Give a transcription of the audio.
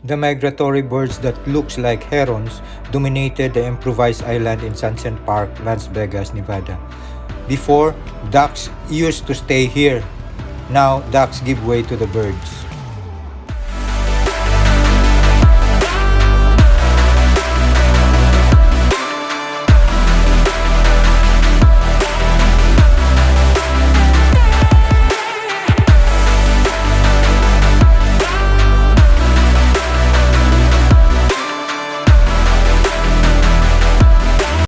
The migratory birds that looks like herons dominated the improvised island in Sunset Park, Las Vegas, Nevada. Before, ducks used to stay here. Now, ducks give way to the birds.